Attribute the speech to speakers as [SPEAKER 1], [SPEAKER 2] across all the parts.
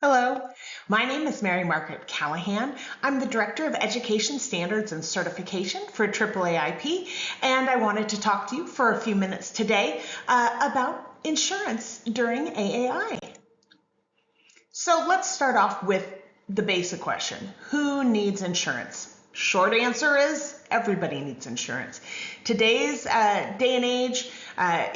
[SPEAKER 1] Hello, my name is Mary Margaret Callahan. I'm the Director of Education Standards and Certification for AAAIP, and I wanted to talk to you for a few minutes today about insurance during AAI. So let's start off with the basic question. Who needs insurance? Short answer is everybody needs insurance. Today's day and age,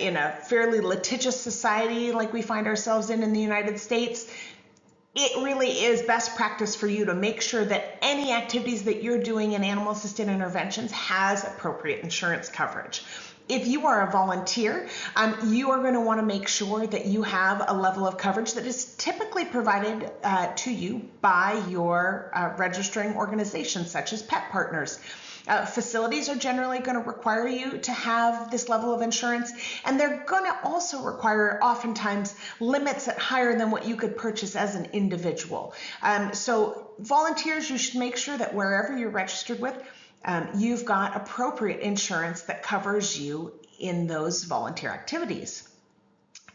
[SPEAKER 1] in a fairly litigious society like we find ourselves in the United States, it really is best practice for you to make sure that any activities that you're doing in animal assisted interventions has appropriate insurance coverage. If you are a volunteer, you are going to want to make sure that you have a level of coverage that is typically provided to you by your registering organizations, such as pet partners. Facilities are generally going to require you to have this level of insurance, and they're going to also require oftentimes limits that higher than what you could purchase as an individual. So volunteers, you should make sure that wherever you're registered with, you've got appropriate insurance that covers you in those volunteer activities.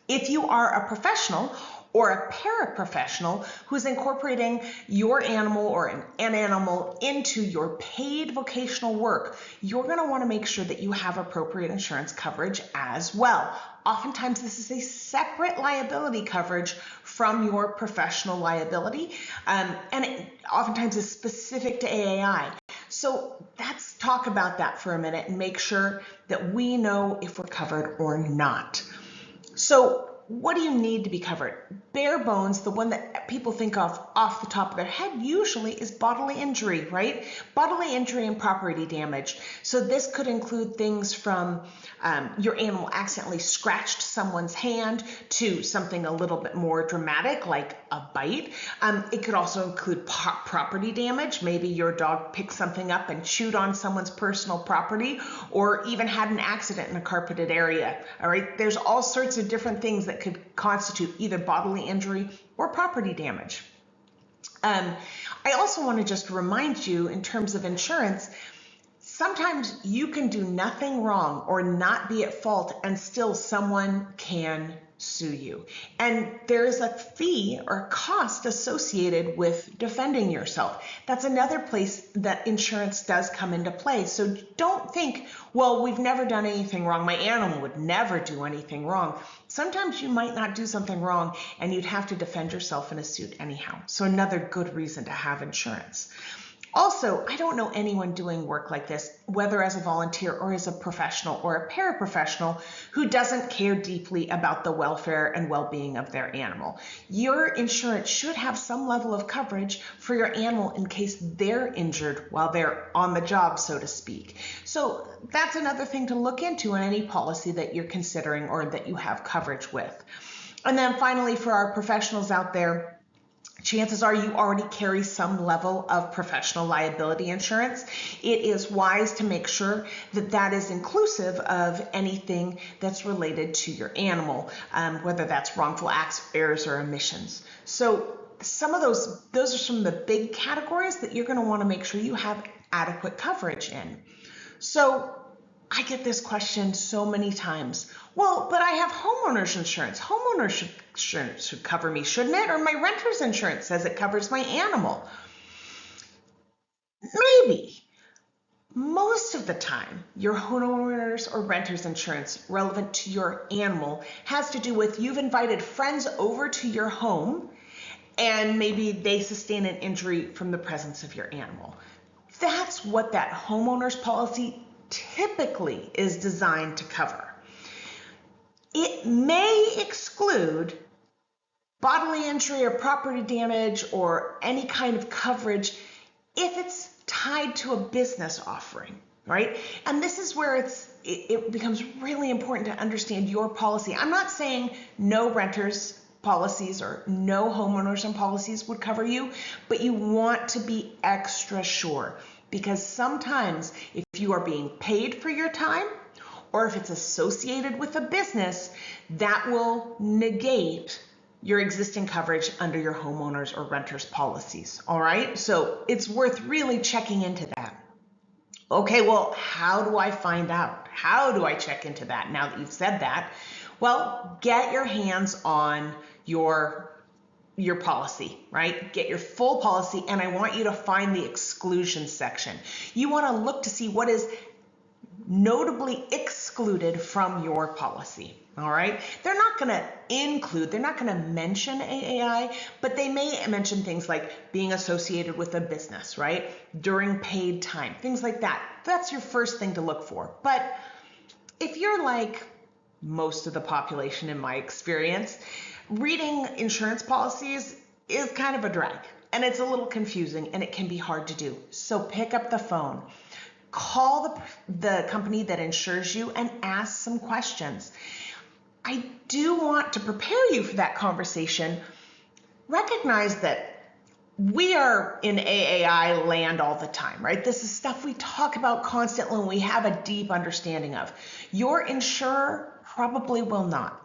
[SPEAKER 1] If you are a professional or a paraprofessional who's incorporating your animal or an animal into your paid vocational work, you're going to want to make sure that you have appropriate insurance coverage as well. Oftentimes, this is a separate liability coverage from your professional liability, and it oftentimes is specific to AAI. So let's talk about that for a minute and make sure that we know if we're covered or not. So what do you need to be covered? Bare bones, the one that people think of off the top of their head usually is bodily injury, right? Bodily injury and property damage. So this could include things from your animal accidentally scratched someone's hand to something a little bit more dramatic like a bite. It could also include property damage. Maybe your dog picked something up and chewed on someone's personal property, or even had an accident in a carpeted area. All right, there's all sorts of different things that could constitute either bodily injury or property damage. I also want to just remind you, in terms of insurance, sometimes you can do nothing wrong or not be at fault and still someone can sue you. And there is a fee or cost associated with defending yourself. That's another place that insurance does come into play. So don't think, well, we've never done anything wrong. My animal would never do anything wrong. Sometimes you might not do something wrong and you'd have to defend yourself in a suit anyhow. So another good reason to have insurance. Also, I don't know anyone doing work like this, whether as a volunteer or as a professional or a paraprofessional, who doesn't care deeply about the welfare and well-being of their animal. Your insurance should have some level of coverage for your animal in case they're injured while they're on the job, so to speak. So that's another thing to look into in any policy that you're considering or that you have coverage with. And then finally, for our professionals out there, chances are you already carry some level of professional liability insurance. It is wise to make sure that that is inclusive of anything that's related to your animal, whether that's wrongful acts, errors, or omissions. So some of those are some of the big categories that you're going to want to make sure you have adequate coverage in. So I get this question so many times. Well, but I have homeowners insurance. Homeowners insurance should cover me, shouldn't it? Or my renter's insurance says it covers my animal. Maybe. Most of the time, your homeowners or renter's insurance relevant to your animal has to do with you've invited friends over to your home and maybe they sustain an injury from the presence of your animal. That's what that homeowner's policy typically is designed to cover. It may exclude bodily injury or property damage or any kind of coverage if it's tied to a business offering, right? And this is where it becomes really important to understand your policy. I'm not saying no renters policies or no homeowners and policies would cover you, but you want to be extra sure, because sometimes if you are being paid for your time or if it's associated with a business, that will negate your existing coverage under your homeowners or renters policies. All right, so it's worth really checking into that. Okay, well, how do I find out? How do I check into that now that you've said that? Well, get your hands on your your policy, right? Get your full policy, and I want you to find the exclusion section. You want to look to see what is notably excluded from your policy. All right. They're not going to include, they're not going to mention AAI, but they may mention things like being associated with a business, right? During paid time, things like that. That's your first thing to look for. But if you're like most of the population, in my experience, reading insurance policies is kind of a drag, and it's a little confusing, and it can be hard to do. So pick up the phone. Call the company that insures you and ask some questions. I do want to prepare you for that conversation. Recognize that we are in AAI land all the time, right? This is stuff we talk about constantly and we have a deep understanding of. Your insurer probably will not.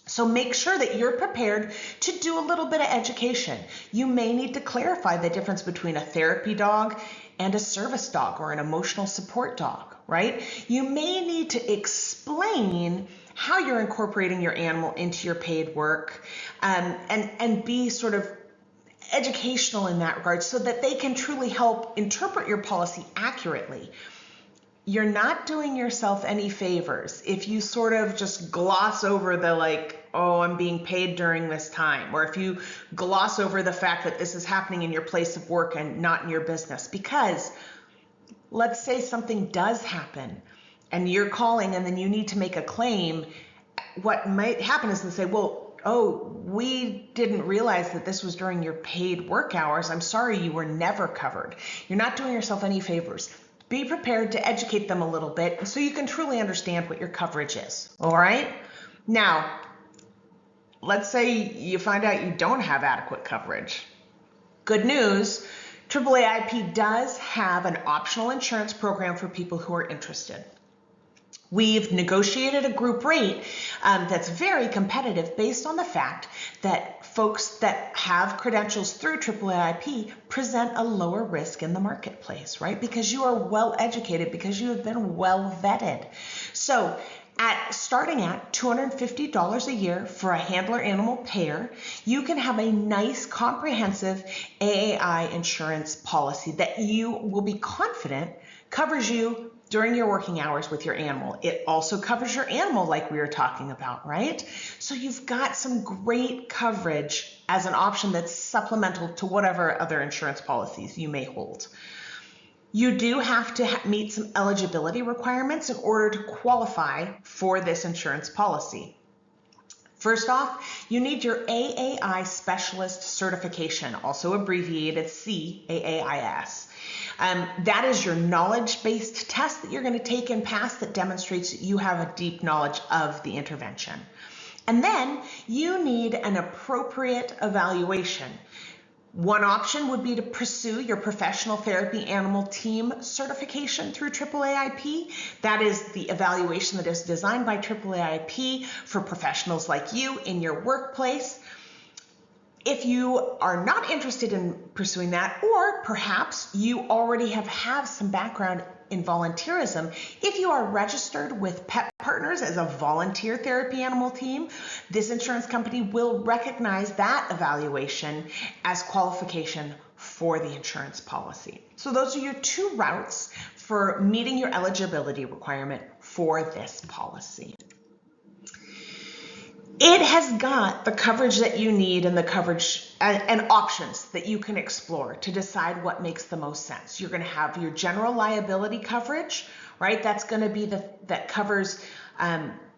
[SPEAKER 1] So make sure that you're prepared to do a little bit of education. You may need to clarify the difference between a therapy dog and a service dog or an emotional support dog, right? You may need to explain how you're incorporating your animal into your paid work, and be sort of educational in that regard so that they can truly help interpret your policy accurately. You're not doing yourself any favors if you sort of just gloss over the oh, I'm being paid during this time, or if you gloss over the fact that this is happening in your place of work and not in your business. Because let's say something does happen and you're calling and then you need to make a claim, what might happen is they say, well, oh, we didn't realize that this was during your paid work hours. I'm sorry, you were never covered. You're not doing yourself any favors. Be prepared to educate them a little bit so you can truly understand what your coverage is. All right? Now, let's say you find out you don't have adequate coverage. Good news, AAAIP does have an optional insurance program for people who are interested. We've negotiated a group rate that's very competitive based on the fact that folks that have credentials through AAAIP present a lower risk in the marketplace, right? Because you are well educated, because you have been well vetted. So starting at $250 a year for a handler animal pair, you can have a nice comprehensive AAI insurance policy that you will be confident covers you during your working hours with your animal. It also covers your animal like we were talking about, right? So you've got some great coverage as an option that's supplemental to whatever other insurance policies you may hold. You do have to meet some eligibility requirements in order to qualify for this insurance policy. First off, you need your AAI specialist certification, also abbreviated CAAIS. That is your knowledge-based test that you're going to take and pass that demonstrates that you have a deep knowledge of the intervention. And then you need an appropriate evaluation. One option would be to pursue your professional therapy animal team certification through AAAIP. That is the evaluation that is designed by AAAIP for professionals like you in your workplace. If you are not interested in pursuing that, or perhaps you already have some background in volunteerism, if you are registered with Pet Partners as a volunteer therapy animal team, this insurance company will recognize that evaluation as qualification for the insurance policy. So those are your two routes for meeting your eligibility requirement for this policy. It has got the coverage that you need and the coverage and options that you can explore to decide what makes the most sense. You're going to have your general liability coverage, right? That's going to be that covers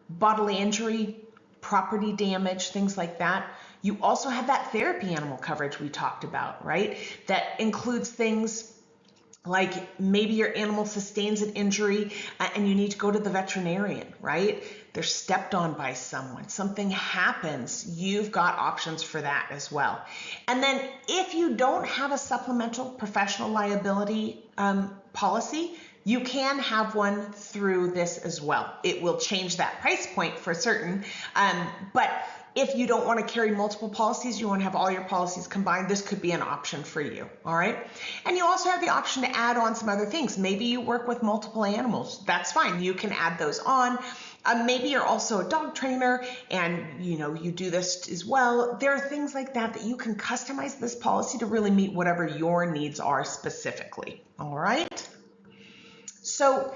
[SPEAKER 1] bodily injury, property damage, things like that. You also have that therapy animal coverage we talked about, right? That includes things like maybe your animal sustains an injury and you need to go to the veterinarian, right? They're stepped on by someone, something happens, you've got options for that as well. And then if you don't have a supplemental professional liability policy, you can have one through this as well. It will change that price point for certain, but if you don't want to carry multiple policies, you want to have all your policies combined, this could be an option for you, all right? And you also have the option to add on some other things. Maybe you work with multiple animals. That's fine. You can add those on. Maybe you're also a dog trainer and you do this as well. There are things like that you can customize this policy to really meet whatever your needs are specifically. All right. So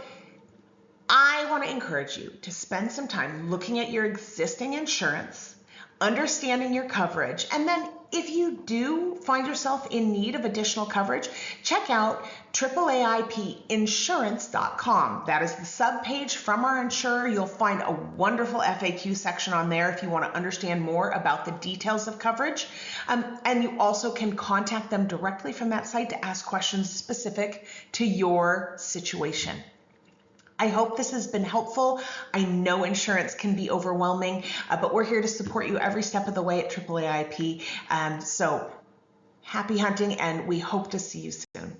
[SPEAKER 1] I want to encourage you to spend some time looking at your existing insurance, understanding your coverage, and then if you do find yourself in need of additional coverage, check out AAAIPinsurance.com. That is the subpage from our insurer. You'll find a wonderful FAQ section on there if you want to understand more about the details of coverage. And you also can contact them directly from that site to ask questions specific to your situation. I hope this has been helpful. I know insurance can be overwhelming, but we're here to support you every step of the way at AAAIP. So happy hunting, and we hope to see you soon.